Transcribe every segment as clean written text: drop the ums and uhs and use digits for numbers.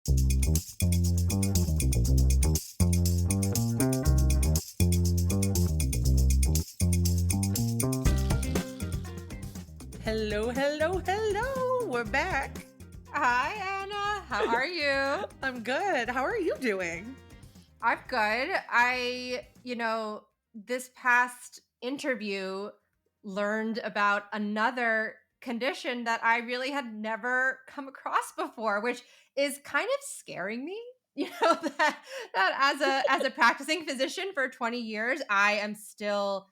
Hello, hello, hello. We're back. Hi, Anna. How are you? I'm good. How are you doing? I'm good. This past interview learned about another condition that I really had never come across before, which is kind of scaring me. That as a practicing physician for 20 years, I am still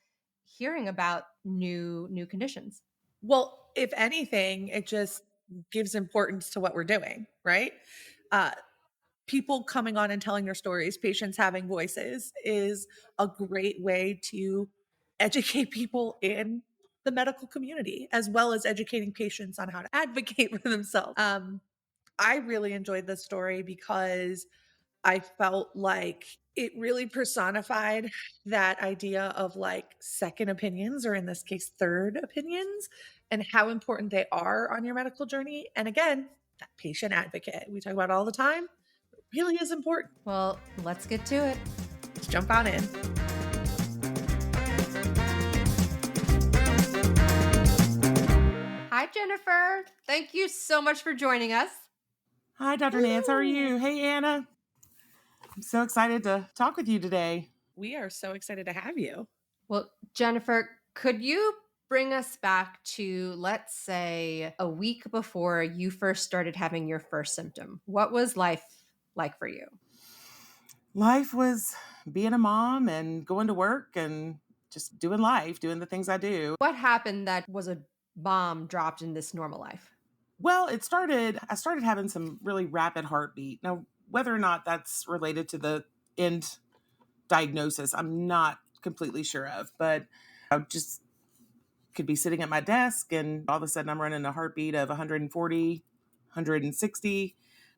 hearing about new conditions. Well, if anything, it just gives importance to what we're doing, right? Uh, People coming on and telling their stories, patients having voices is a great way to educate people in the medical community, as well as educating patients on how to advocate for themselves. I really enjoyed this story because I felt like it really personified that idea of like second opinions, or in this case, third opinions, and how important they are on your medical journey. And again, that patient advocate we talk about all the time really is important. Well, let's get to it. Let's jump on in. Hi, Jennifer. Thank you so much for joining us. Hi, Dr. Nance. How are you? Hey, Anna. I'm so excited to talk with you today. We are so excited to have you. Well, Jennifer, could you bring us back to, let's say, a week before you first started having your first symptom? What was life like for you? Life was being a mom and going to work and just doing life, doing the things I do. What happened that was a bomb dropped in this normal life? Well, I started having some really rapid heartbeat. Now, whether or not that's related to the end diagnosis, I'm not completely sure of, but I just could be sitting at my desk and all of a sudden I'm running a heartbeat of 140, 160.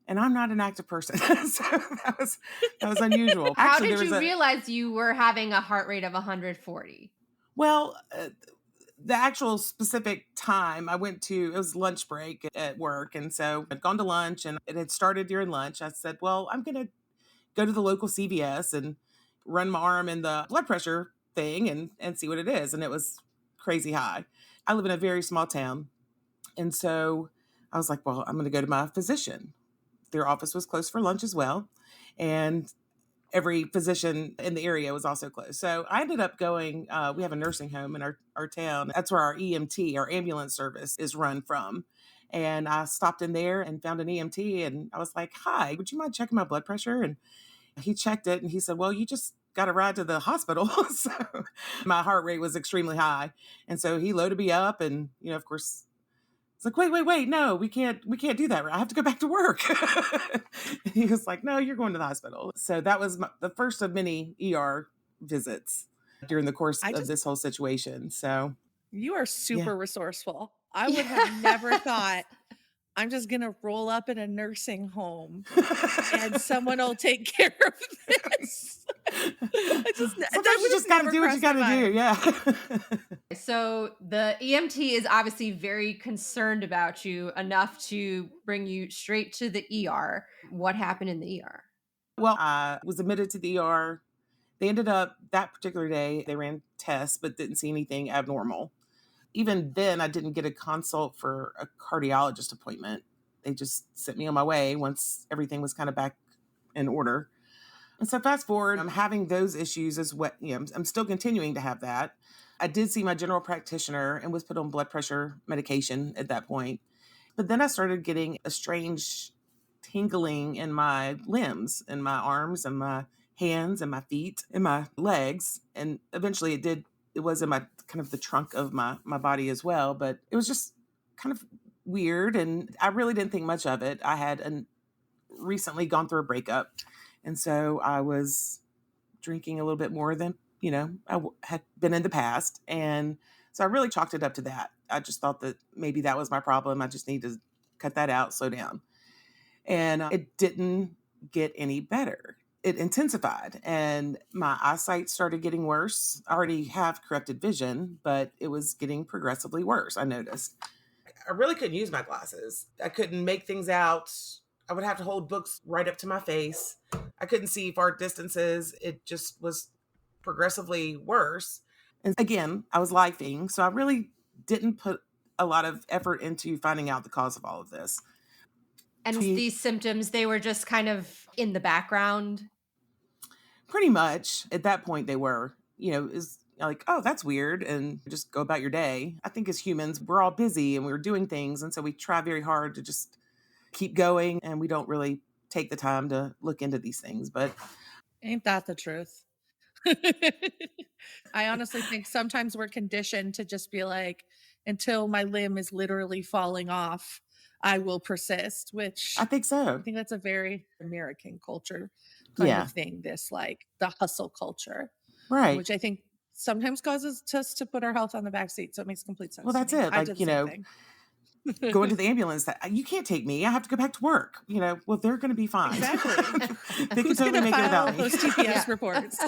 And I'm not an active person. So that was unusual. How did you realize you were having a heart rate of 140? Well, the actual specific time I went to, it was lunch break at work. And so I'd gone to lunch and it had started during lunch. I said, well, I'm going to go to the local CVS and run my arm in the blood pressure thing and see what it is. And it was crazy high. I live in a very small town. And so I was like, well, I'm going to go to my physician. Their office was closed for lunch as well. And every physician in the area was also closed. So I ended up going, we have a nursing home in our town. That's where our EMT, our ambulance service, is run from. And I stopped in there and found an EMT and I was like, hi, would you mind checking my blood pressure? And he checked it and he said, well, you just got a ride to the hospital. So my heart rate was extremely high. And so he loaded me up and, of course, it's like, wait, no, we can't do that. I have to go back to work. He was like, no, you're going to the hospital. So that was the first of many ER visits during the course of this whole situation. So you are super resourceful. I would have never thought I'm just going to roll up in a nursing home and someone will take care of this. Sometimes you just got to do what you got to do. Yeah. So the EMT is obviously very concerned about you enough to bring you straight to the ER. What happened in the ER? Well, I was admitted to the ER. They ended up that particular day, they ran tests, but didn't see anything abnormal. Even then, I didn't get a consult for a cardiologist appointment. They just sent me on my way once everything was kind of back in order. And so fast forward, I'm having those issues as well. I'm still continuing to have that. I did see my general practitioner and was put on blood pressure medication at that point. But then I started getting a strange tingling in my limbs, in my arms and my hands and my feet and my legs. And eventually it was in my kind of the trunk of my body as well. But it was just kind of weird. And I really didn't think much of it. I had recently gone through a breakup. And so I was drinking a little bit more than, I had been in the past. And so I really chalked it up to that. I just thought that maybe that was my problem. I just need to cut that out, slow down. And it didn't get any better. It intensified and my eyesight started getting worse. I already have corrected vision, but it was getting progressively worse, I noticed. I really couldn't use my glasses. I couldn't make things out I would have to hold books right up to my face. I couldn't see far distances. It just was progressively worse. And again, I was lifing, so I really didn't put a lot of effort into finding out the cause of all of this. And these symptoms, they were just kind of in the background. Pretty much at that point, they were, is like, oh, that's weird, and just go about your day. I think as humans, we're all busy and we're doing things. And so we try very hard to just keep going, and we don't really take the time to look into these things. But Ain't that the truth? I honestly think sometimes we're conditioned to just be like, until my limb is literally falling off, I will persist, I which think I so. think that's a very American culture kind of Yeah. thing, this like the hustle culture, Right. which I think sometimes causes us to put our health on the back seat. So it makes complete Well, sense to that's me. it. I did Like, the same thing. going to the ambulance, that you can't take me. I have to go back to work. Well, they're going to be fine. Exactly. They can Who's totally gonna make it file without me. those TPS Yeah. reports?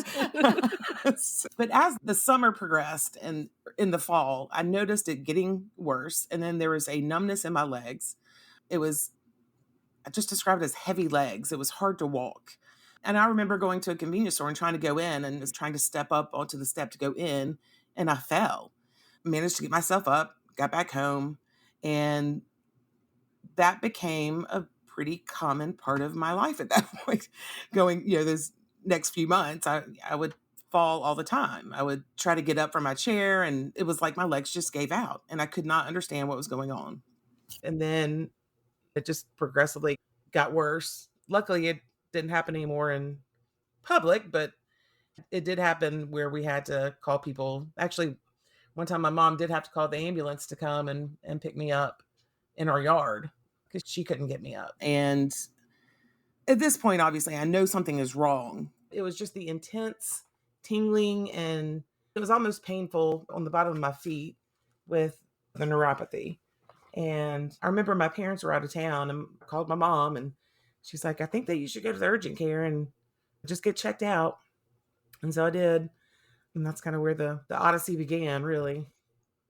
But as the summer progressed and in the fall, I noticed it getting worse. And then there was a numbness in my legs. It was, I just described it as heavy legs. It was hard to walk. And I remember going to a convenience store and trying to go in and was trying to step up onto the step to go in. And I fell. Managed to get myself up, got back home. And that became a pretty common part of my life at that point. Going, those next few months, I would fall all the time. I would try to get up from my chair, and it was like my legs just gave out, and I could not understand what was going on. And then it just progressively got worse. Luckily, it didn't happen anymore in public, but it did happen where we had to call people. Actually, one time my mom did have to call the ambulance to come and pick me up in our yard because she couldn't get me up. And at this point, obviously, I know something is wrong. It was just the intense tingling, and it was almost painful on the bottom of my feet with the neuropathy. And I remember my parents were out of town, and I called my mom, and she's like, I think that you should go to the urgent care and just get checked out. And so I did. And that's kind of where the odyssey began, really.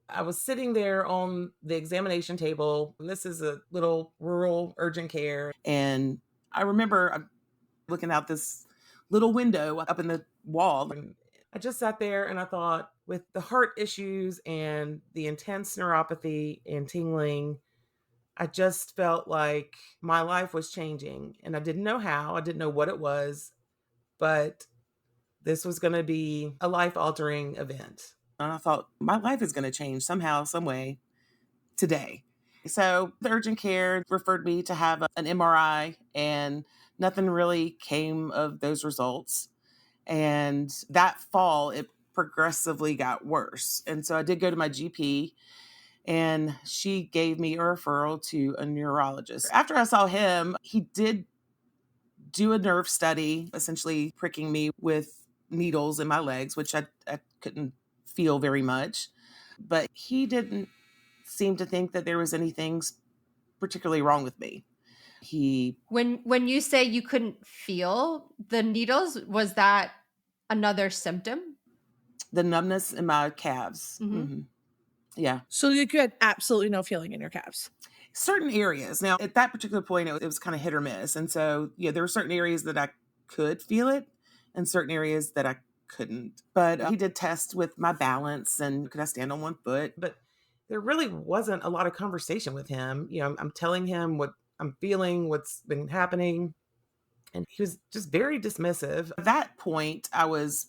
I was sitting there on the examination table, and this is a little rural urgent care. And I remember looking out this little window up in the wall. And I just sat there and I thought, with the heart issues and the intense neuropathy and tingling, I just felt like my life was changing. And I didn't know how, I didn't know what it was, but this was going to be a life altering event. And I thought, my life is going to change somehow, some way today. So the urgent care referred me to have an MRI, and nothing really came of those results. And that fall, it progressively got worse. And so I did go to my GP, and she gave me a referral to a neurologist. After I saw him, he did do a nerve study, essentially pricking me with needles in my legs, which I couldn't feel very much. But he didn't seem to think that there was anything particularly wrong with me. He When you say you couldn't feel the needles, was that another symptom? The numbness in my calves. Mhm. Yeah. So you had absolutely no feeling in your calves. Certain areas. Now, at that particular point, it was kind of hit or miss. And so, there were certain areas that I could feel it and certain areas that I couldn't. But he did test with my balance and could I stand on one foot. But there really wasn't a lot of conversation with him. I'm telling him what I'm feeling, what's been happening. And he was just very dismissive. At that point, I was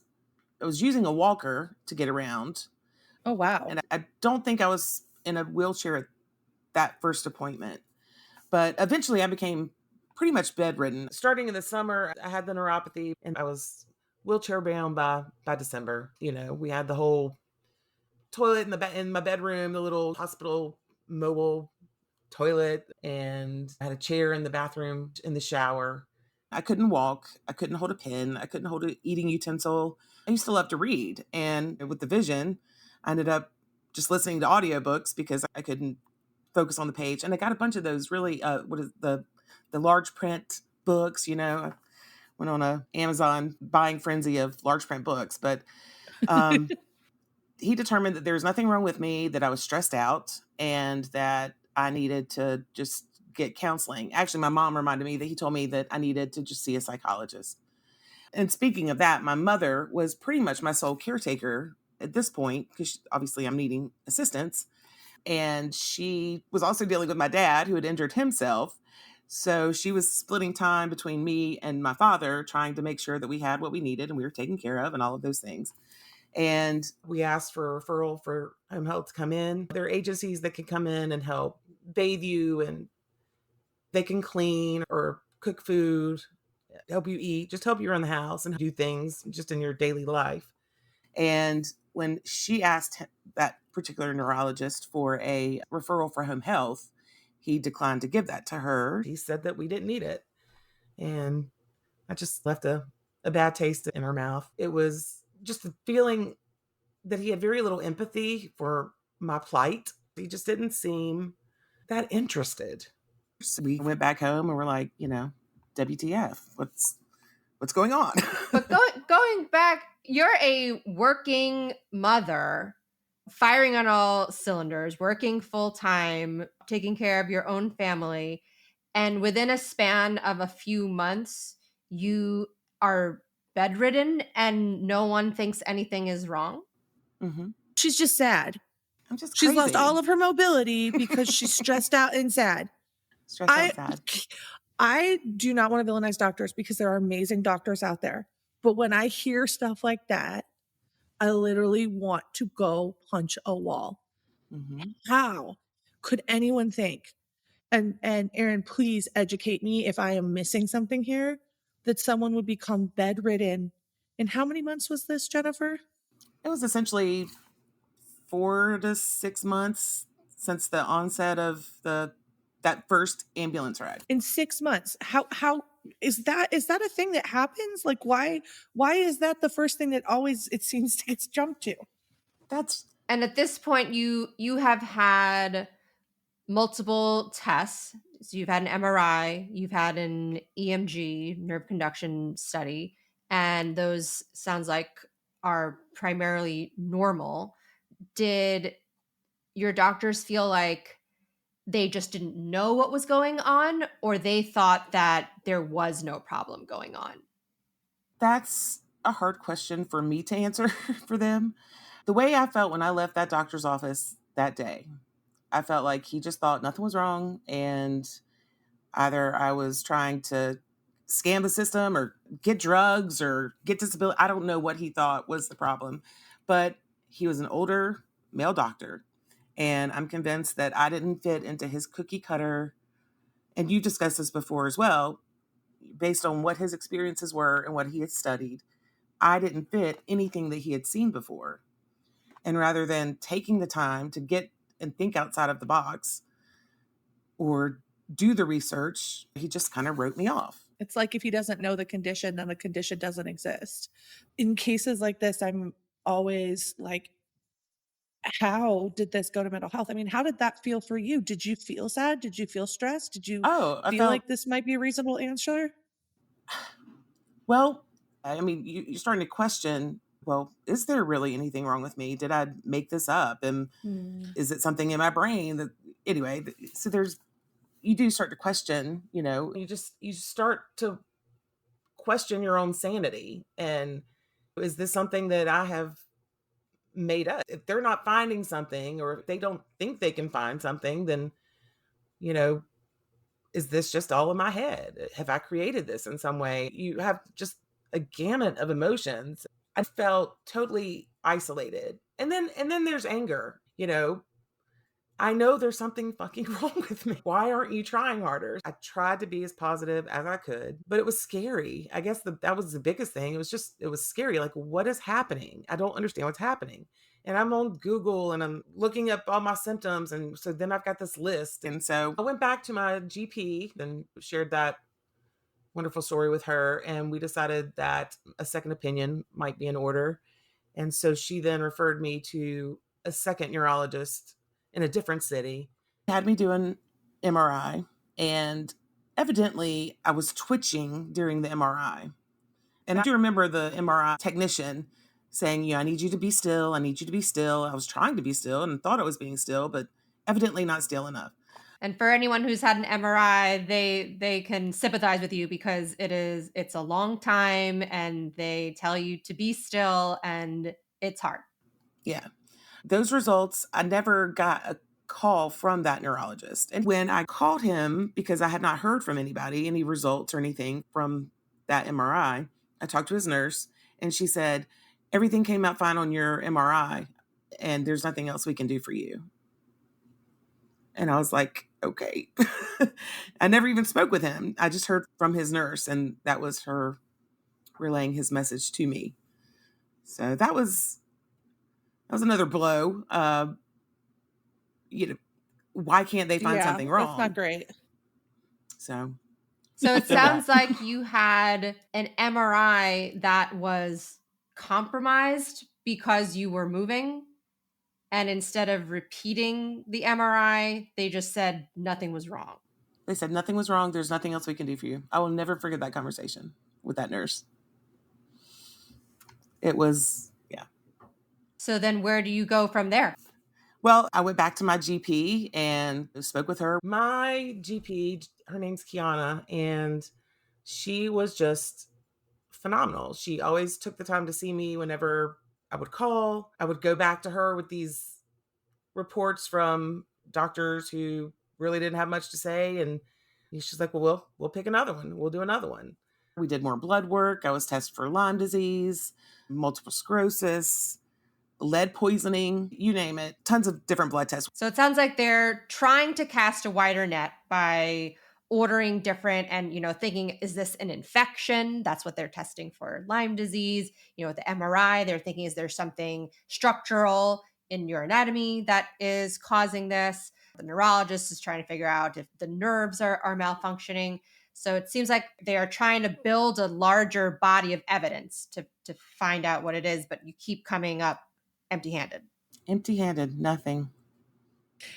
using a walker to get around. Oh, wow. And I don't think I was in a wheelchair at that first appointment. But eventually I became pretty much bedridden. Starting in the summer, I had the neuropathy and I was wheelchair bound by December. We had the whole toilet in my bedroom, the little hospital mobile toilet, and I had a chair in the bathroom in the shower. I couldn't walk. I couldn't hold a pen. I couldn't hold an eating utensil. I used to love to read. And with the vision, I ended up just listening to audiobooks because I couldn't focus on the page. And I got a bunch of those really, what is the large print books, I went on a Amazon buying frenzy of large print books. But he determined that there was nothing wrong with me, that I was stressed out, and that I needed to just get counseling. Actually, my mom reminded me that he told me that I needed to just see a psychologist. And speaking of that, my mother was pretty much my sole caretaker at this point because obviously I'm needing assistance. And she was also dealing with my dad who had injured himself. So she was splitting time between me and my father, trying to make sure that we had what we needed and we were taken care of and all of those things. And we asked for a referral for home health to come in. There are agencies that can come in and help bathe you, and they can clean or cook food, help you eat, just help you around the house and do things just in your daily life. And when she asked that particular neurologist for a referral for home health, he declined to give that to her. He said that we didn't need it. And I just left a bad taste in her mouth. It was just a feeling that he had very little empathy for my plight. He just didn't seem that interested. So we went back home and we're like, WTF? What's going on? But going back, you're a working mother, firing on all cylinders, working full time, taking care of your own family. And within a span of a few months, you are bedridden and no one thinks anything is wrong. Mm-hmm. She's just sad. I'm just She's lost crazy. all of her mobility because she's stressed out and sad. Stressed out, sad. I do not want to villainize doctors because there are amazing doctors out there. But when I hear stuff like that, I literally want to go punch a wall. Mm-hmm. How could anyone think? And Erin, please educate me if I am missing something here, that someone would become bedridden. And how many months was this, Jennifer? It was essentially 4 to 6 months since the onset of that first ambulance ride. In 6 months. How is that a thing that happens? Like why is that the first thing that always it seems to get jumped to? And at this point you have had multiple tests. So you've had an MRI, you've had an EMG, nerve conduction study, and those sounds like are primarily normal. Did your doctors feel like they just didn't know what was going on, or they thought that there was no problem going on? That's a hard question for me to answer for them. The way I felt when I left that doctor's office that day, I felt like he just thought nothing was wrong, and either I was trying to scam the system or get drugs or get disability. I don't know what he thought was the problem, but he was an older male doctor. And I'm convinced that I didn't fit into his cookie cutter. And you discussed this before as well, based on what his experiences were and what he had studied. I didn't fit anything that he had seen before. And rather than taking the time to get and think outside of the box or do the research, he just kind of wrote me off. It's like if he doesn't know the condition, then the condition doesn't exist. In cases like this, I'm always like, how did this go to mental health? I mean, how did that feel for you? Did you feel sad? Did you feel stressed? Did you Oh, I feel felt, like this might be a reasonable answer? well, I mean, you're starting to question, well, is there really anything wrong with me? Did I make this up? And is it something in my brain that, anyway, so you do start to question, you start to question your own sanity. And is this something that I have made up? If they're not finding something, or if they don't think they can find something, then, you know, is this just all in my head? Have I created this in some way? You have just a gamut of emotions. I felt totally isolated. And then there's anger, I know there's something fucking wrong with me. Why aren't you trying harder? I tried to be as positive as I could, but it was scary. I guess that was the biggest thing. It was scary. Like, what is happening? I don't understand what's happening. And I'm on Google and I'm looking up all my symptoms. And so then I've got this list. And so I went back to my GP and shared that wonderful story with her. And we decided that a second opinion might be in order. And so she then referred me to a second neurologist in a different city, had me do an MRI, and evidently I was twitching during the MRI. And I do remember the MRI technician saying, I need you to be still. I need you to be still. I was trying to be still and thought I was being still, but evidently not still enough. And for anyone who's had an MRI, they can sympathize with you because it's a long time and they tell you to be still and it's hard. Yeah. Those results, I never got a call from that neurologist. And when I called him, because I had not heard from anybody, any results or anything from that MRI, I talked to his nurse and she said, everything came out fine on your MRI and there's nothing else we can do for you. And I was like, okay. I never even spoke with him. I just heard from his nurse, and that was her relaying his message to me. So that was another blow. You know, why can't they find Yeah, something that's not wrong? great. So So it there's sounds that. like you had an MRI that was compromised because you were moving. And instead of repeating the MRI, they just said nothing was wrong. They said nothing was wrong. There's nothing else we can do for you. I will never forget that conversation with that nurse. It was, yeah. So then where do you go from there? Well, I went back to my GP and spoke with her. My GP, her name's Kiana, and she was just phenomenal. She always took the time to see me whenever I would call. I would go back to her with these reports from doctors who really didn't have much to say. And she's like, well, we'll pick another one. We'll do another one. We did more blood work. I was tested for Lyme disease, multiple sclerosis, lead poisoning, you name it, tons of different blood tests. So it sounds like they're trying to cast a wider net by ordering different and, thinking, is this an infection? That's what they're testing for Lyme disease. With the MRI, they're thinking, is there something structural in your anatomy that is causing this? The neurologist is trying to figure out if the nerves are malfunctioning. So it seems like they are trying to build a larger body of evidence to find out what it is, but you keep coming up empty-handed. Empty-handed, nothing.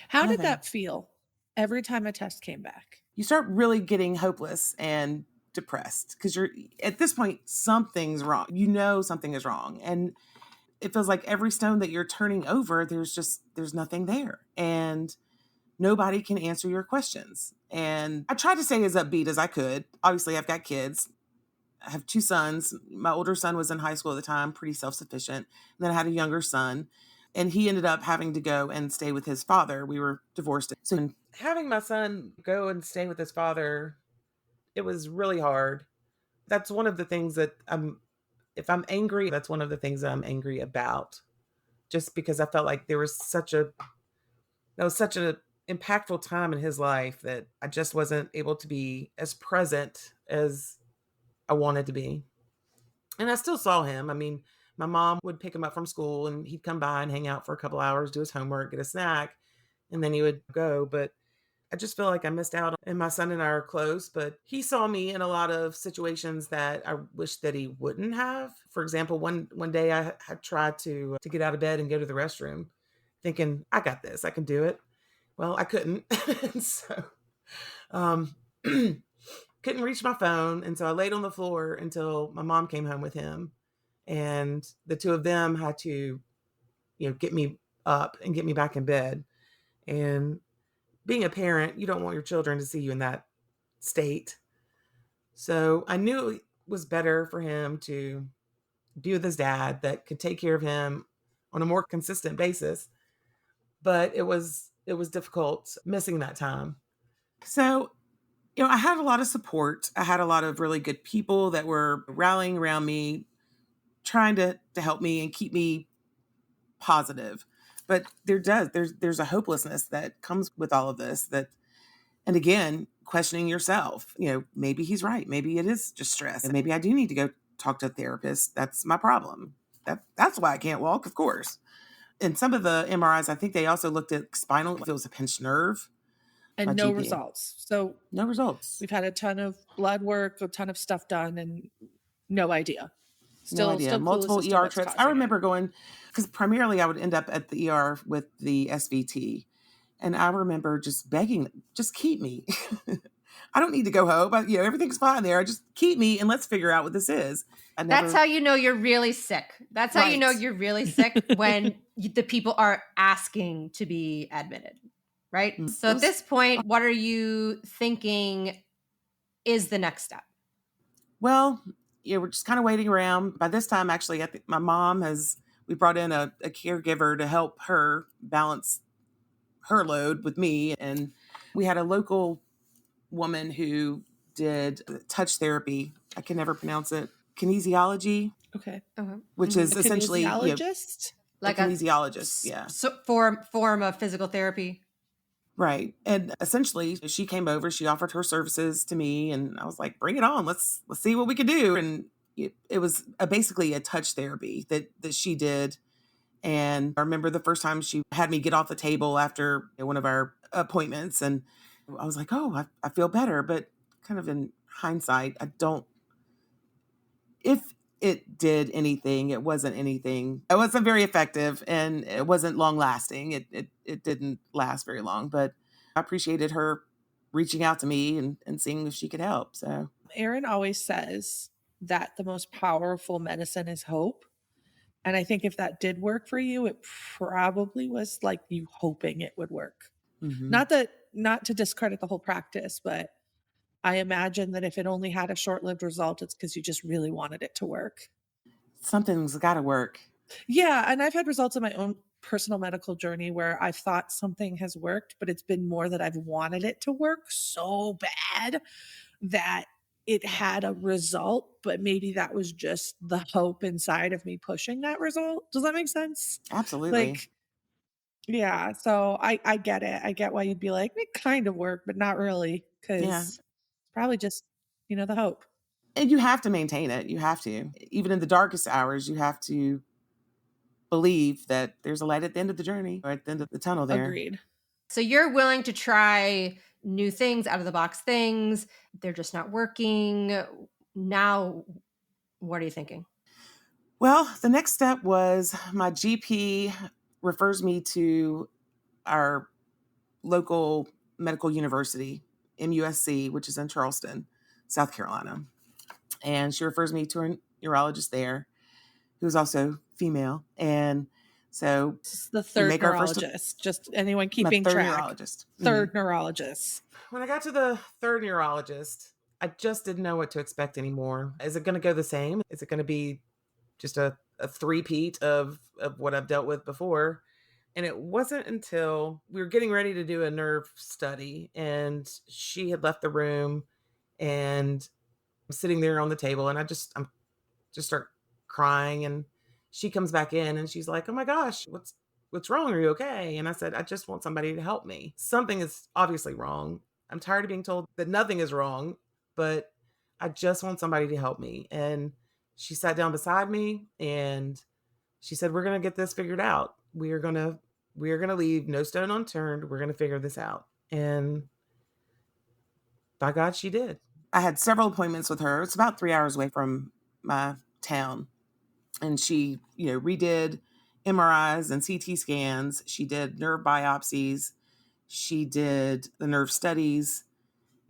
How did Nothing. that feel every time a test came back? You start really getting hopeless and depressed because you're at this point, something's wrong. You know something is wrong. And it feels like every stone that you're turning over, there's nothing there. And nobody can answer your questions. And I tried to stay as upbeat as I could. Obviously, I've got kids. I have two sons. My older son was in high school at the time, pretty self-sufficient. And then I had a younger son, and he ended up having to go and stay with his father. We were divorced. So having my son go and stay with his father, it was really hard. That's one of the things that if I'm angry, that's one of the things that I'm angry about. Just because I felt like that was such an impactful time in his life that I just wasn't able to be as present as I wanted to be. And I still saw him. I mean, my mom would pick him up from school and he'd come by and hang out for a couple hours, do his homework, get a snack, and then he would go. But I just feel like I missed out. And my son and I are close, but he saw me in a lot of situations that I wish that he wouldn't have. For example, one day I had tried to get out of bed and go to the restroom, thinking I got this, I can do it. Well, I couldn't, and so um, couldn't reach my phone, and so I laid on the floor until my mom came home with him, and the two of them had to, get me up and get me back in bed. And being a parent, you don't want your children to see you in that state. So I knew it was better for him to be with his dad that could take care of him on a more consistent basis. But it was difficult missing that time. So, I had a lot of support. I had a lot of really good people that were rallying around me, trying to help me and keep me positive. But there's a hopelessness that comes with all of this and again, questioning yourself, maybe he's right. Maybe it is just stress. And maybe I do need to go talk to a therapist. That's my problem. That's why I can't walk, of course. In some of the MRIs, I think they also looked at spinal, if it was a pinched nerve. My And no GP. results. So No results. we've had a ton of blood work, a ton of stuff done, and no idea. No idea. Still clueless Multiple as to ER what's trips. I causing it. remember going, because primarily I would end up at the ER with the SVT. And I remember just begging, just keep me. I don't need to go home. Everything's fine there. Just keep me and let's figure out what this is. That's how you know you're really sick. That's how you know Right. you're really sick when the people are asking to be admitted. right? Mm. So It at was this point, what are you thinking is the next step? Well, yeah, we're just kind of waiting around. By this time, actually, I think my mom we brought in a caregiver to help her balance her load with me. And we had a local woman who did touch therapy. I can never pronounce it. Kinesiology, Okay. Okay. which Mhm. A is essentially, kinesiologist? a Like a kinesiologist. Yeah. form of physical therapy. Right. And essentially she came over, she offered her services to me and I was like, bring it on. Let's see what we can do. And it was basically a touch therapy that she did. And I remember the first time she had me get off the table after one of our appointments. And I was like, oh, I feel better. But kind of in hindsight, I don't, if it did anything, it wasn't anything. It wasn't very effective and it wasn't long lasting. It didn't last very long, but I appreciated her reaching out to me and seeing if she could help. So Aaron always says that the most powerful medicine is hope. And I think if that did work for you, it probably was like you hoping it would work. mhm. Not to discredit the whole practice, but I imagine that if it only had a short-lived result, it's because you just really wanted it to work. Something's got to work. Yeah, and I've had results in my own personal medical journey where I've thought something has worked, but it's been more that I've wanted it to work so bad that it had a result, but maybe that was just the hope inside of me pushing that result. Does that make sense? Absolutely. Like, yeah, so I get it. I get why you'd be like, "It kind of worked, but not really," Yeah. because probably just, the hope. And you have to maintain it. You have to. Even in the darkest hours, you have to believe that there's a light at the end of the journey or at the end of the tunnel there. Agreed. So you're willing to try new things, out of the box things. They're just not working. Now, what are you thinking? Well, the next step was my GP refers me to our local medical university, MUSC, which is in Charleston, South Carolina. And she refers me to a neurologist there who's also female. And so This is the we third make our first, neurologist, just anyone my keeping third track. neurologist. Mhm. Third neurologist. When I got to the third neurologist, I just didn't know what to expect anymore. Is it going to go the same? Is it going to be just a three-peat of what I've dealt with before? And it wasn't until we were getting ready to do a nerve study and she had left the room and I'm sitting there on the table and I'm just start crying and she comes back in and she's like, "Oh my gosh, what's wrong? Are you okay?" And I said, "I just want somebody to help me. Something is obviously wrong. I'm tired of being told that nothing is wrong, but I just want somebody to help me." And she sat down beside me and she said, "We're going to get this figured out. We are going to leave no stone unturned. We're going to figure this out." And by God, she did. I had several appointments with her. It's about 3 hours away from my town. And she, redid MRIs and CT scans. She did nerve biopsies. She did the nerve studies,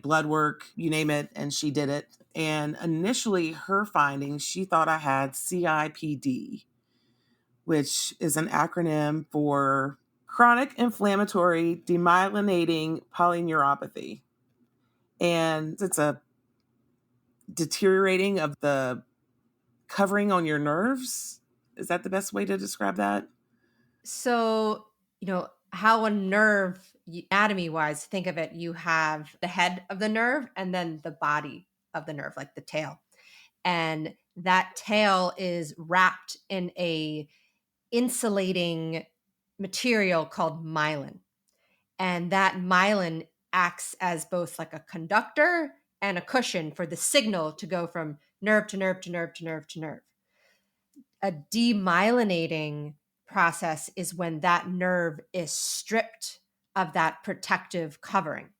blood work, you name it, and she did it. And initially, her findings, she thought I had CIPD, which is an acronym for chronic inflammatory demyelinating polyneuropathy. And it's a deteriorating of the covering on your nerves. Is that the best way to describe that? So, how a nerve, anatomy wise, think of it, you have the head of the nerve and then the body of the nerve, like the tail. And that tail is wrapped in a insulating material called myelin. And that myelin acts as both like a conductor and a cushion for the signal to go from nerve to nerve to nerve to nerve to nerve. A demyelinating process is when that nerve is stripped of that protective covering.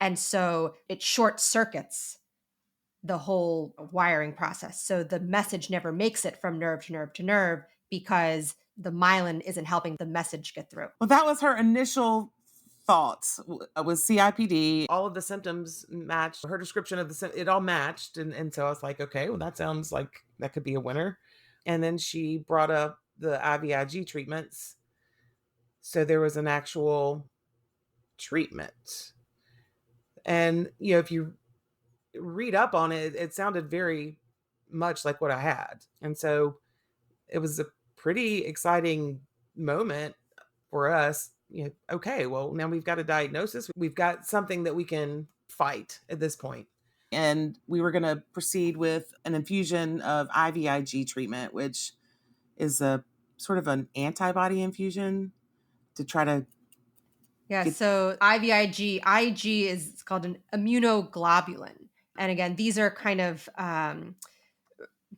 And so it short circuits the whole wiring process. So the message never makes it from nerve to nerve to nerve because the myelin isn't helping the message get through. Well, that was her initial thoughts was CIPD. All of the symptoms matched her description of it all matched. And so I was like, okay, well, that sounds like that could be a winner. And then she brought up the IVIG treatments. So there was an actual treatment. And, if you read up on it, it sounded very much like what I had. And so it was a pretty exciting moment for us. Okay, well, now we've got a diagnosis. We've got something that we can fight at this point. And we were going to proceed with an infusion of IVIG treatment, which is a sort of an antibody infusion to try to Yeah, get. so IVIG, IG is it's called an immunoglobulin. And again, these are kind of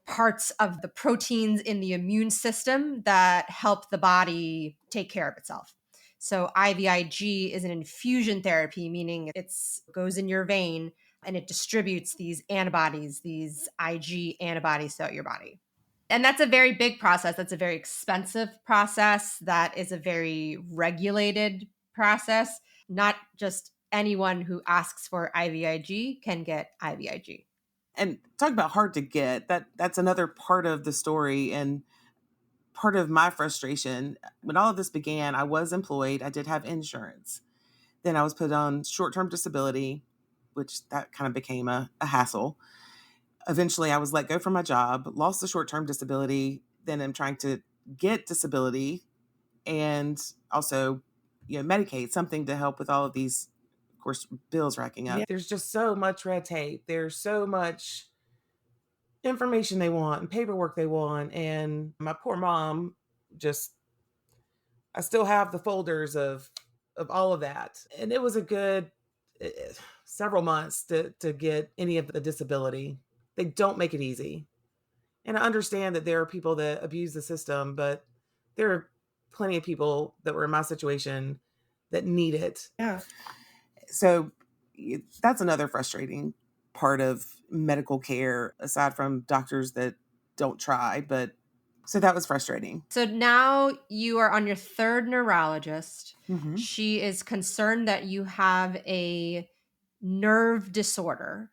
parts of the proteins in the immune system that help the body take care of itself. So IVIG is an infusion therapy, meaning it goes in your vein and it distributes these antibodies, these IG antibodies throughout your body. And that's a very big process. That's a very expensive process. That is a very regulated process. Not just anyone who asks for IVIG can get IVIG. And talk about hard to get. That's another part of the story and part of my frustration. When all of this began, I was employed. I did have insurance. Then I was put on short-term disability, which that kind of became a hassle. Eventually, I was let go from my job, lost the short-term disability. Then I'm trying to get disability and also, Medicaid, something to help with all of these, of course, bills racking up. Yeah. There's just so much red tape. There's so much information they want and paperwork they want. And my poor mom just, I still have the folders of all of that. And it was a good several months to get any of the disability. They don't make it easy. And I understand that there are people that abuse the system, but there are plenty of people that were in my situation that need it. Yeah. So that's another frustrating part of medical care, aside from doctors that don't try. But so that was frustrating. So now you are on your third neurologist. Mm-hmm. She is concerned that you have a nerve disorder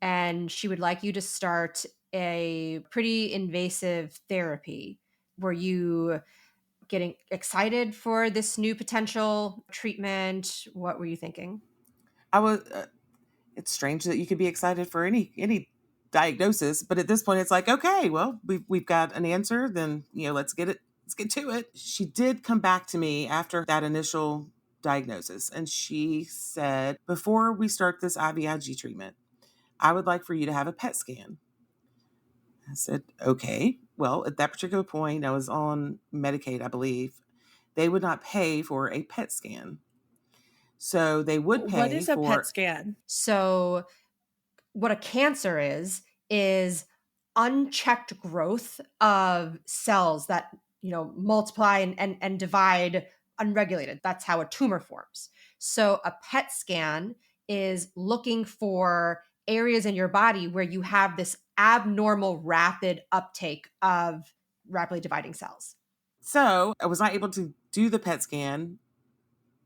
and she would like you to start a pretty invasive therapy. Were you getting excited for this new potential treatment? What were you thinking? I was. It's strange that you could be excited for any diagnosis, but at this point, it's like, okay, well, we've got an answer. Then let's get it. Let's get to it. She did come back to me after that initial diagnosis, and she said, before we start this IVIG treatment, I would like for you to have a PET scan. I said, okay. Well, at that particular point, I was on Medicaid, I believe. They would not pay for a PET scan. So they would What pay is a PET for. scan? So what a cancer is unchecked growth of cells that multiply and divide unregulated. That's how a tumor forms. So a PET scan is looking for areas in your body where you have this abnormal rapid uptake of rapidly dividing cells. So I was not able to do the PET scan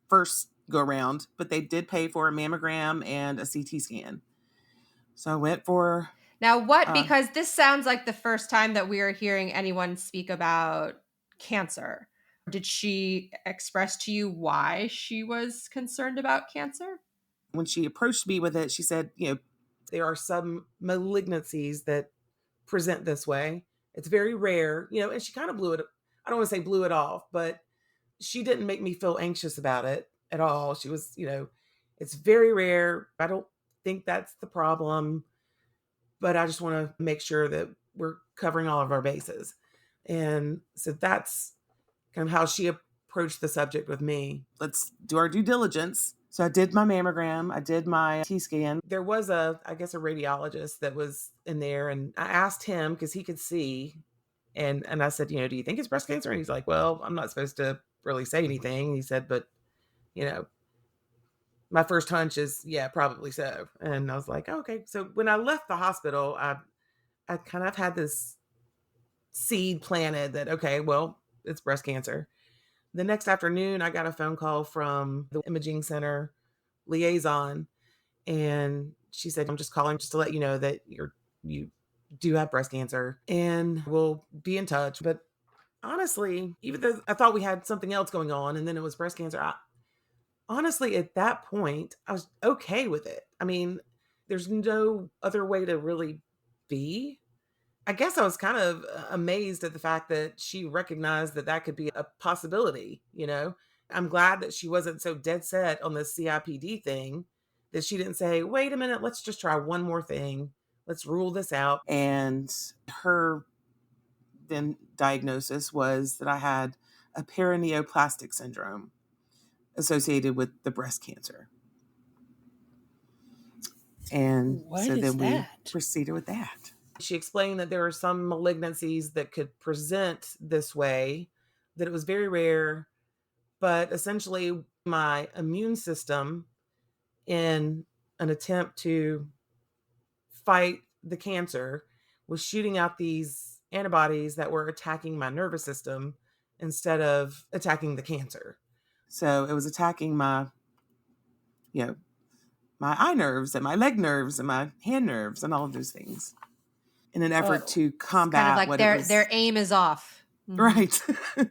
first go around, but they did pay for a mammogram and a CT scan. So I went for. Now, because this sounds like the first time that we are hearing anyone speak about cancer. Did she express to you why she was concerned about cancer? When she approached me with it, she said, there are some malignancies that present this way. It's very rare, and she kind of blew it. I don't want to say blew it off, but she didn't make me feel anxious about it at all. She was, it's very rare. I don't think that's the problem, but I just want to make sure that we're covering all of our bases. And so that's kind of how she approached the subject with me. Let's do our due diligence. So I did my mammogram, I did my T scan. There was I guess a radiologist that was in there, and I asked him because he could see. And I said, do you think it's breast cancer? And he's like, well, I'm not supposed to really say anything. He said, but, you know, my first hunch is, yeah, probably so. And I was like, oh, okay. So when I left the hospital, I kind of had this seed planted that, okay, well, it's breast cancer. The next afternoon, I got a phone call from the imaging center liaison, and she said, I'm just calling just to let you know that you do have breast cancer and we'll be in touch. But honestly, even though I thought we had something else going on and then it was breast cancer, honestly, at that point, I was okay with it. I mean, there's no other way to really be. I guess I was kind of amazed at the fact that she recognized that that could be a possibility, you know? I'm glad that she wasn't so dead set on the CIPD thing that she didn't say, wait a minute, let's just try one more thing. Let's rule this out. And her then diagnosis was that I had a perineoplastic syndrome associated with the breast cancer. And What so is then we that? proceeded with that. She explained that there are some malignancies that could present this way, that it was very rare, but essentially my immune system, in an attempt to fight the cancer, was shooting out these antibodies that were attacking my nervous system instead of attacking the cancer. So it was attacking my, you know, my eye nerves and my leg nerves and my hand nerves and all of those things in an effort Oh, to It's kind of combat like what it their was. aim is off. Mhm. Right.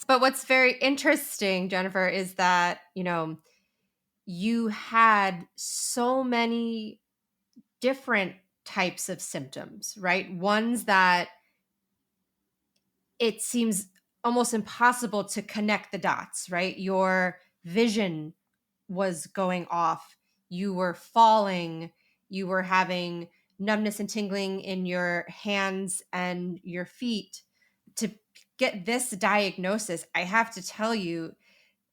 But what's very interesting, Jennifer, is that, you had so many different types of symptoms, right? Ones that it seems almost impossible to connect the dots, right? Your vision was going off, you were falling, you were having numbness and tingling in your hands and your feet. To get this diagnosis, I have to tell you,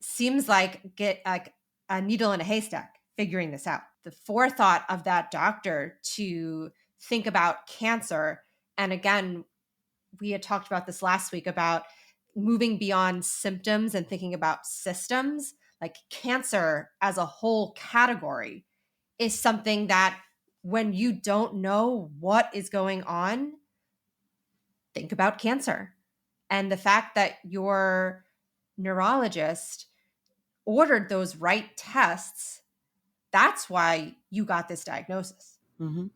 seems like get like a needle in a haystack figuring this out. The forethought of that doctor to think about cancer. And again, we had talked about this last week about moving beyond symptoms and thinking about systems. Like cancer as a whole category is something that when you don't know what is going on, think about cancer. And the fact that your neurologist ordered those right tests, that's why you got this diagnosis. Hmm.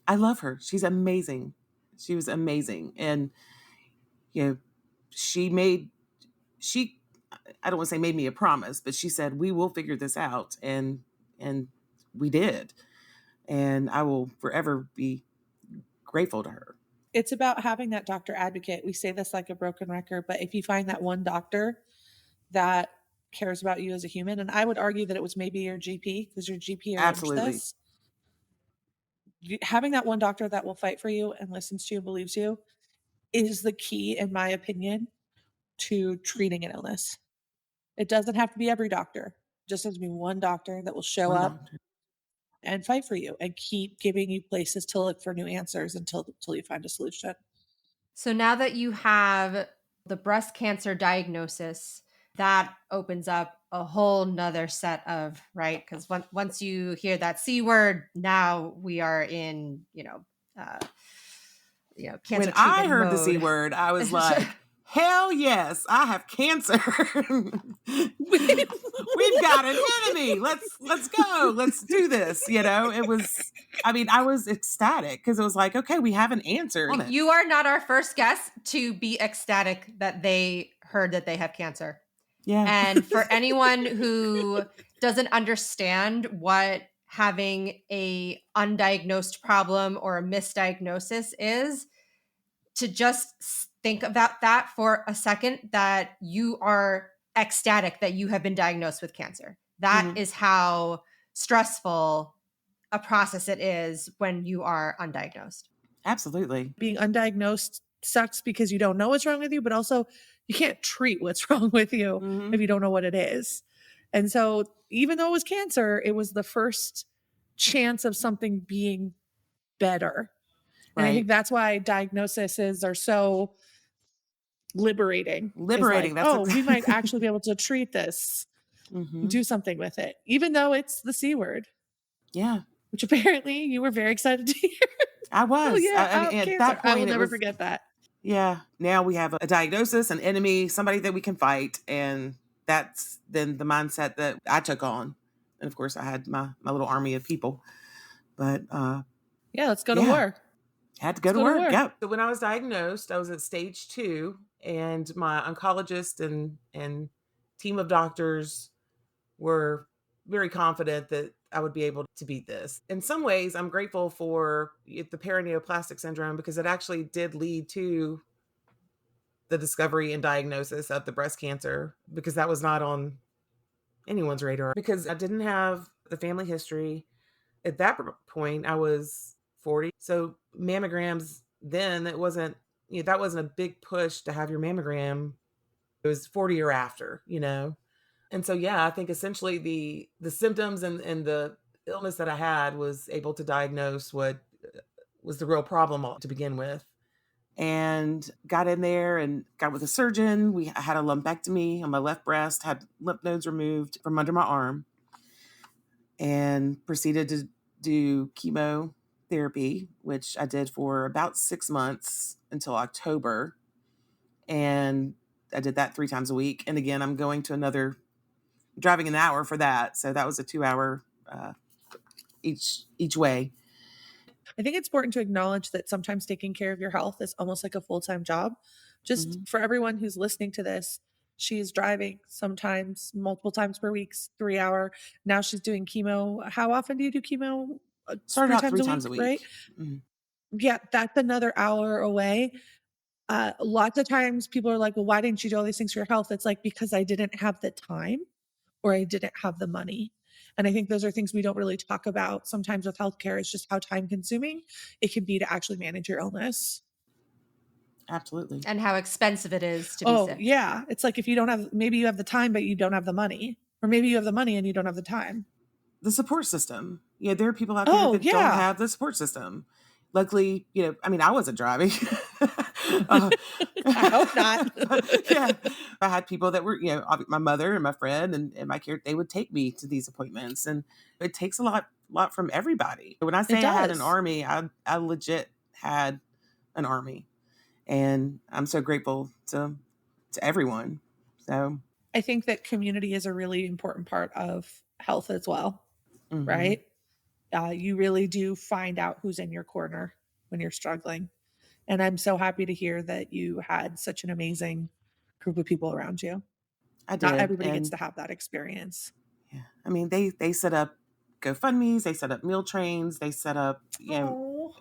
I love her. She's amazing. She was amazing. And, you know, she made, she, I don't want to say made me a promise, but she said, we will figure this out. And we did. And I will forever be grateful to her. It's about having that doctor advocate. We say this like a broken record, but if you find that one doctor that cares about you as a human, and I would argue that it was maybe your GP because your GP arranged Absolutely. this, having that one doctor that will fight for you and listens to you, believes you, is the key, in my opinion, to treating an illness. It doesn't have to be every doctor. It just has to be one doctor that will show One up doctor. and fight for you and keep giving you places to look for new answers until you find a solution. So now that you have the breast cancer diagnosis, that opens up a whole nother set of, right? Because once you hear that C word, now we are in, When cancer I treatment heard the C mode. word, I was like, hell yes, I have cancer. We've got an enemy. Let's go. Let's do this. It was, I mean, I was ecstatic because it was like, okay, we have an answer on it. You are not our first guest to be ecstatic that they heard that they have cancer. Yeah. And for anyone who doesn't understand what having a undiagnosed problem or a misdiagnosis is, to just think about that for a second, that you are ecstatic that you have been diagnosed with cancer. That Mhm. is how stressful a process it is when you are undiagnosed. Absolutely. Being undiagnosed sucks because you don't know what's wrong with you, but also you can't treat what's wrong with you Hmm. if you don't know what it is. And so, even though it was cancer, it was the first chance of something being better. And I think Right. that's why diagnoses are so liberating. Is Liberating. like, That's oh, what. we might actually be able to treat this, Hmm. do something with it, even though it's the C word, Yeah, which apparently you were very excited to hear. I Oh, was. yeah, I mean, at cancer. that I will point, it never was, forget that. yeah, now we have a diagnosis, an enemy, somebody that we can fight. And that's then the mindset that I took on. And of course, I had my little army of people. But Yeah, let's go to yeah, war. had to go Let's to go to work. war. Yep. So when I was diagnosed, I was at stage 2, and my oncologist and team of doctors were very confident that I would be able to beat this. In some ways, I'm grateful for the paraneoplastic syndrome because it actually did lead to the discovery and diagnosis of the breast cancer, because that was not on anyone's radar because I didn't have the family history. At that point, I was 40. So mammograms then, it wasn't, that wasn't a big push to have your mammogram. It was 40 or after, And so, yeah, I think essentially the symptoms and the illness that I had was able to diagnose what was the real problem to begin with. And got in there and got with a surgeon. I had a lumpectomy on my left breast, had lymph nodes removed from under my arm, and proceeded to do chemotherapy, which I did for about 6 months until October. And I did that 3 times a week. And again, I'm going to driving an hour for that. So that was a 2-hour each way. I think it's important to acknowledge that sometimes taking care of your health is almost like a full-time job. Just for everyone who's listening to this, she's driving sometimes multiple times per week, 3 hour. Now she's doing chemo. How often do you do chemo? Started Three out times 3 a times a week, right? week. Mhm. Yeah, that's another hour away. Lots of times people are like, well, why didn't you do all these things for your health? It's like, because I didn't have the time or I didn't have the money. And I think those are things we don't really talk about sometimes with healthcare. It's just how time consuming it can be to actually manage your illness. Absolutely. And how expensive it is to be Oh, sick. yeah. It's like if you don't have, maybe you have the time, but you don't have the money. Or maybe you have the money and you don't have the time. The support system. Yeah, there are people out there Oh, that don't yeah. have the support system. Luckily, I mean, I wasn't driving. uh, I hope not. yeah, I had people that were, my mother and my friend and my care. They would take me to these appointments, and it takes a lot from everybody. When I It say I had an does. army, I legit had an army, and I'm so grateful to everyone. So, I think that community is a really important part of health as well, mhm. right? You really do find out who's in your corner when you're struggling. And I'm so happy to hear that you had such an amazing group of people around you. I Not did, everybody gets and to have that experience. yeah, I mean, they set up GoFundMe's, they set up meal trains, they set up, Oh,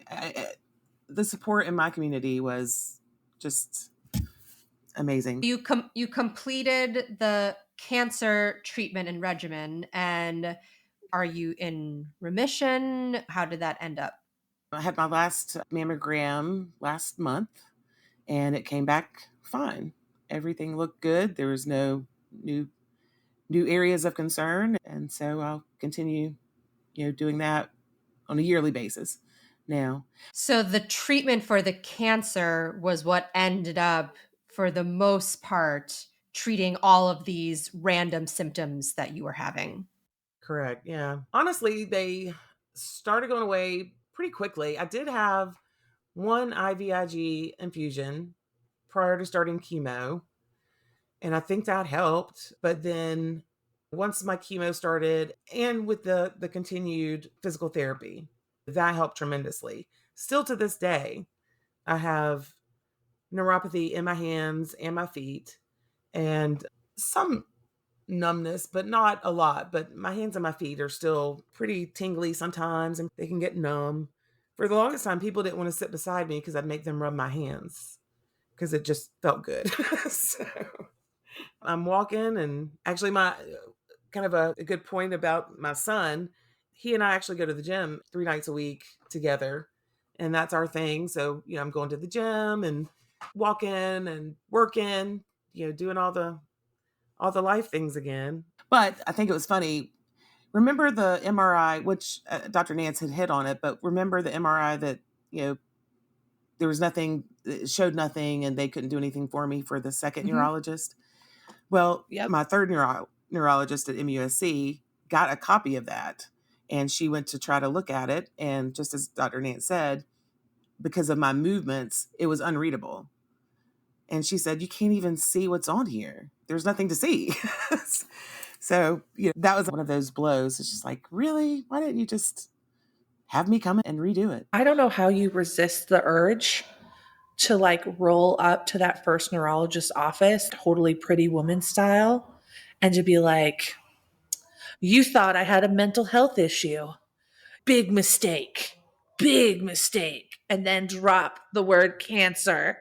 the support in my community was just amazing. You completed the cancer treatment and regimen, and are you in remission? How did that end up? I had my last mammogram last month, and it came back fine. Everything looked good. There was no new areas of concern, and so I'll continue, doing that on a yearly basis now. So the treatment for the cancer was what ended up, for the most part, treating all of these random symptoms that you were having. Correct. Yeah. Honestly, they started going away pretty quickly. I did have one IVIG infusion prior to starting chemo, and I think that helped. But then once my chemo started and with the continued physical therapy, that helped tremendously. Still to this day, I have neuropathy in my hands and my feet and some numbness, but not a lot. But my hands and my feet are still pretty tingly sometimes and they can get numb. For the longest time, people didn't want to sit beside me because I'd make them rub my hands because it just felt good. So I'm walking, and actually, my kind of a good point about my son, he and I actually go to the gym 3 nights a week together, and that's our thing. So, I'm going to the gym and walking and working, doing all the life things again. But I think it was funny. Remember the MRI, which Dr. Nance had hit on it, but remember the MRI that, there was nothing, it showed nothing, and they couldn't do anything for me for the second hmm neurologist? Well, yep. my third neurologist at MUSC got a copy of that, and she went to try to look at it. And just as Dr. Nance said, because of my movements, it was unreadable. And she said, "You can't even see what's on here. There's nothing to see." So, that was one of those blows. It's just like, really? Why didn't you just have me come and redo it? I don't know how you resist the urge to like roll up to that first neurologist office, totally Pretty Woman style, and to be like, you thought I had a mental health issue. Big mistake. Big mistake. And then drop the word cancer,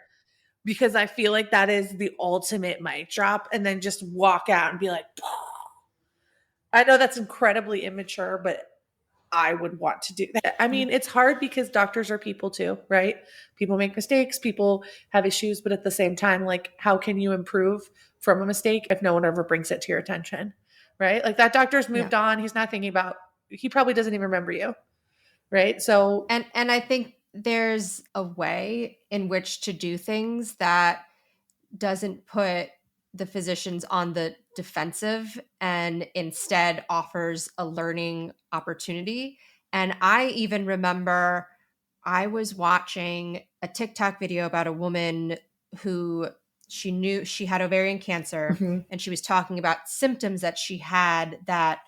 because I feel like that is the ultimate mic drop, and then just walk out and be like, I know that's incredibly immature, but I would want to do that. I mean, it's hard because doctors are people too, right? People make mistakes, people have issues, but at the same time, like, how can you improve from a mistake if no one ever brings it to your attention, right? Like, that doctor's Yeah. moved on. He's not thinking about, he probably doesn't even remember you, right? So, And I think there's a way in which to do things that doesn't put the physicians on the defensive and instead offers a learning opportunity. And I even remember I was watching a TikTok video about a woman who she knew she had ovarian cancer, mhm. and she was talking about symptoms that she had that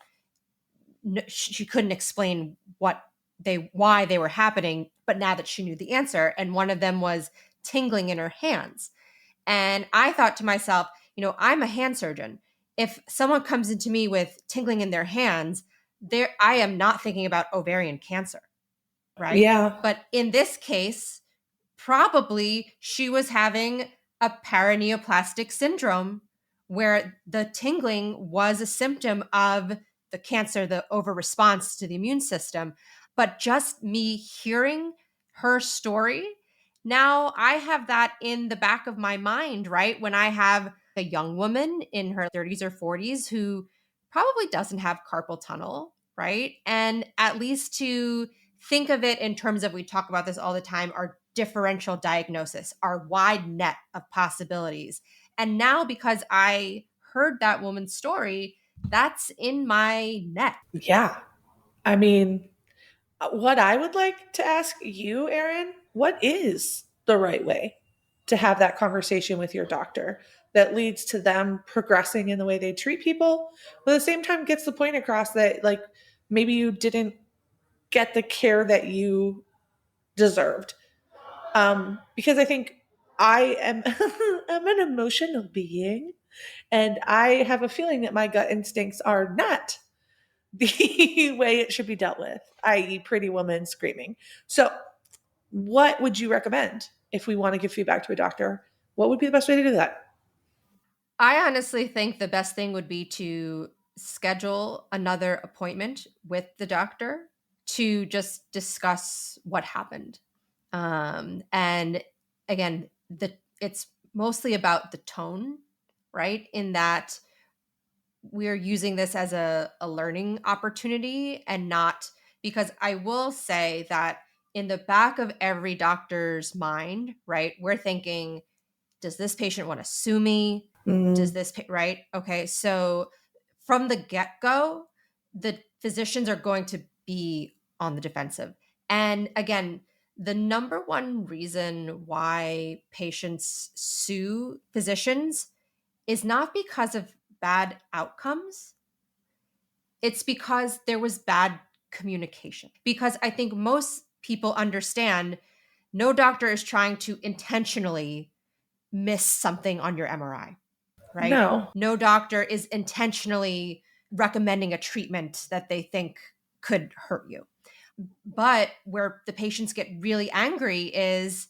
she couldn't explain why they were happening, but now that she knew the answer, and one of them was tingling in her hands. And I thought to myself, I'm a hand surgeon. If someone comes into me with tingling in their hands, there I am not thinking about ovarian cancer, right? Yeah. But in this case, probably she was having a paraneoplastic syndrome where the tingling was a symptom of the cancer, the over response to the immune system. But just me hearing her story, now I have that in the back of my mind, right? When I have a young woman in her 30s or 40s who probably doesn't have carpal tunnel, right? And at least to think of it in terms of, we talk about this all the time, our differential diagnosis, our wide net of possibilities. And now, because I heard that woman's story, that's in my net. Yeah. I mean, what I would like to ask you, Erin, what is the right way to have that conversation with your doctor that leads to them progressing in the way they treat people, but at the same time gets the point across that, like, maybe you didn't get the care that you deserved? Because I think I am I'm an emotional being, and I have a feeling that my gut instincts are not the way it should be dealt with, i.e., Pretty Woman screaming. So, what would you recommend if we want to give feedback to a doctor? What would be the best way to do that? I honestly think the best thing would be to schedule another appointment with the doctor to just discuss what happened. And again, it's mostly about the tone, right? In that we're using this as a learning opportunity, and not, because I will say that in the back of every doctor's mind, right, we're thinking, does this patient want to sue me? Does Mm, right? Okay. So from the get go, the physicians are going to be on the defensive. And again, the number one reason why patients sue physicians is not because of bad outcomes, it's because there was bad communication. Because I think most people understand no doctor is trying to intentionally miss something on your MRI, right? no. No doctor is intentionally recommending a treatment that they think could hurt you. But where the patients get really angry is,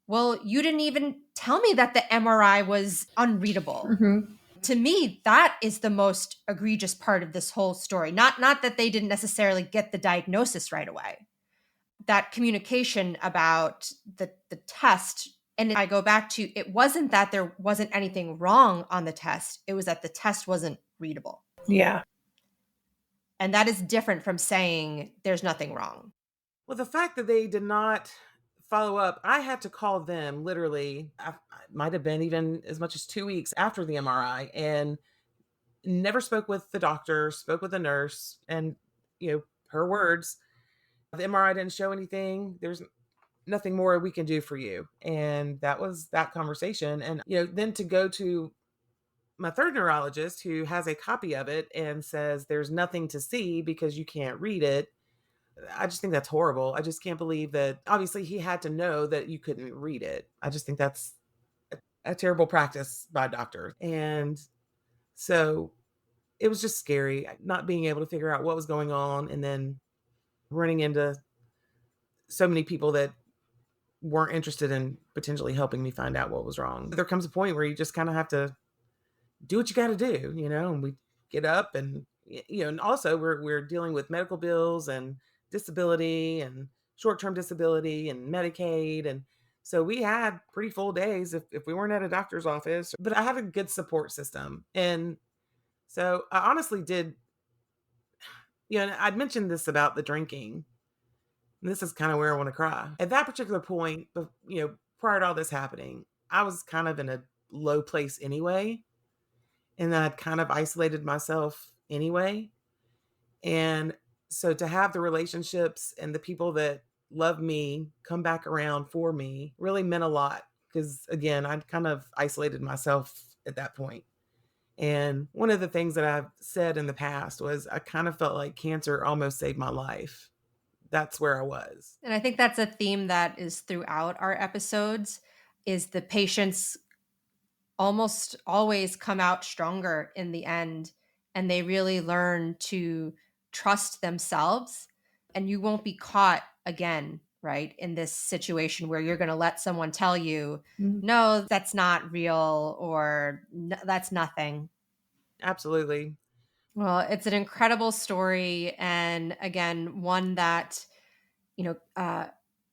well, you didn't even tell me that the MRI was unreadable. Mhm. To me, that is the most egregious part of this whole story. Not that they didn't necessarily get the diagnosis right away. That communication about the test, and I go back to, it wasn't that there wasn't anything wrong on the test, it was that the test wasn't readable. Yeah. And that is different from saying there's nothing wrong. Well, the fact that they did not follow up, I had to call them literally, might have been even as much as 2 weeks after the MRI, and never spoke with the doctor, spoke with the nurse, and, her words, the MRI didn't show anything. There's nothing more we can do for you. And that was that conversation. And, then to go to my third neurologist who has a copy of it and says there's nothing to see because you can't read it. I just think that's horrible. I just can't believe that. Obviously, he had to know that you couldn't read it. I just think that's a terrible practice by doctors. And so, it was just scary not being able to figure out what was going on and then running into so many people that weren't interested in potentially helping me find out what was wrong. There comes a point where you just kind of have to do what you got to do, and we get up and, and also we're dealing with medical bills and disability and short-term disability and Medicaid. And so we had pretty full days if we weren't at a doctor's office, but I had a good support system. And so I honestly did, and I'd mentioned this about the drinking. And this is kind of where I want to cry. At that particular point, prior to all this happening, I was kind of in a low place anyway. And I'd kind of isolated myself anyway. And so to have the relationships and the people that love me come back around for me really meant a lot because, again, I'd kind of isolated myself at that point. And one of the things that I've said in the past was I kind of felt like cancer almost saved my life. That's where I was. And I think that's a theme that is throughout our episodes is the patients almost always come out stronger in the end, and they really learn to trust themselves, and you won't be caught again, right, in this situation where you're going to let someone tell you, no, that's not real, or that's nothing. Absolutely. Well, it's an incredible story, and again, one that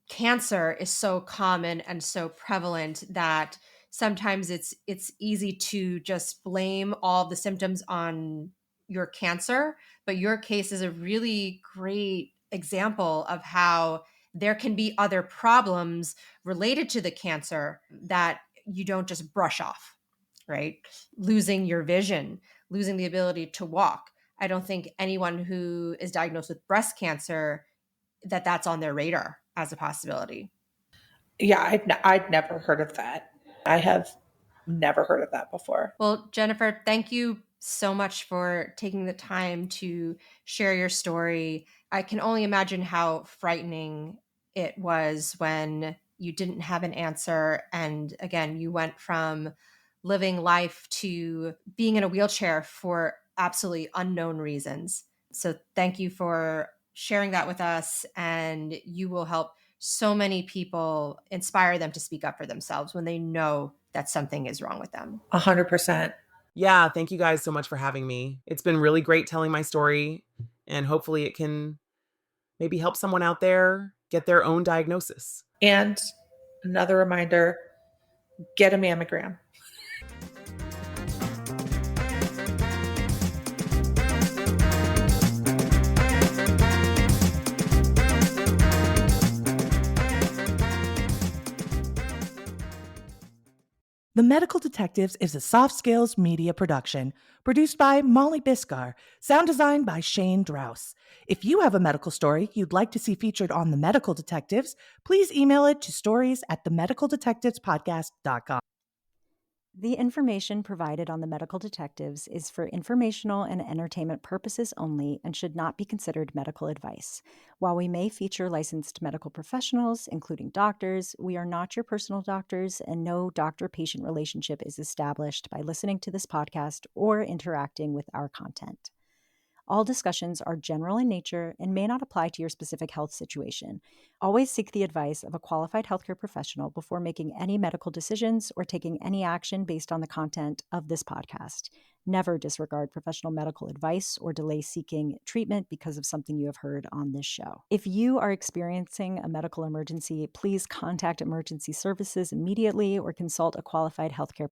cancer is so common and so prevalent that sometimes it's easy to just blame all the symptoms on your cancer, but your case is a really great example of how there can be other problems related to the cancer that you don't just brush off, right? Losing your vision, losing the ability to walk. I don't think anyone who is diagnosed with breast cancer that's on their radar as a possibility. Yeah, I'd never heard of that. I have never heard of that before. Well, Jennifer, thank you so much for taking the time to share your story. I can only imagine how frightening it was when you didn't have an answer. And again, you went from living life to being in a wheelchair for absolutely unknown reasons. So thank you for sharing that with us. And you will help so many people, inspire them to speak up for themselves when they know that something is wrong with them. 100%. Yeah, thank you guys so much for having me. It's been really great telling my story, and hopefully it can maybe help someone out there get their own diagnosis. And another reminder, get a mammogram. The Medical Detectives is a soft skills media production produced by Molly Biscar, sound designed by Shane Drouse. If you have a medical story you'd like to see featured on The Medical Detectives, please email it to stories@themedicaldetectivespodcast.com. The information provided on The Medical Detectives is for informational and entertainment purposes only and should not be considered medical advice. While we may feature licensed medical professionals, including doctors, we are not your personal doctors, and no doctor-patient relationship is established by listening to this podcast or interacting with our content. All discussions are general in nature and may not apply to your specific health situation. Always seek the advice of a qualified healthcare professional before making any medical decisions or taking any action based on the content of this podcast. Never disregard professional medical advice or delay seeking treatment because of something you have heard on this show. If you are experiencing a medical emergency, please contact emergency services immediately or consult a qualified healthcare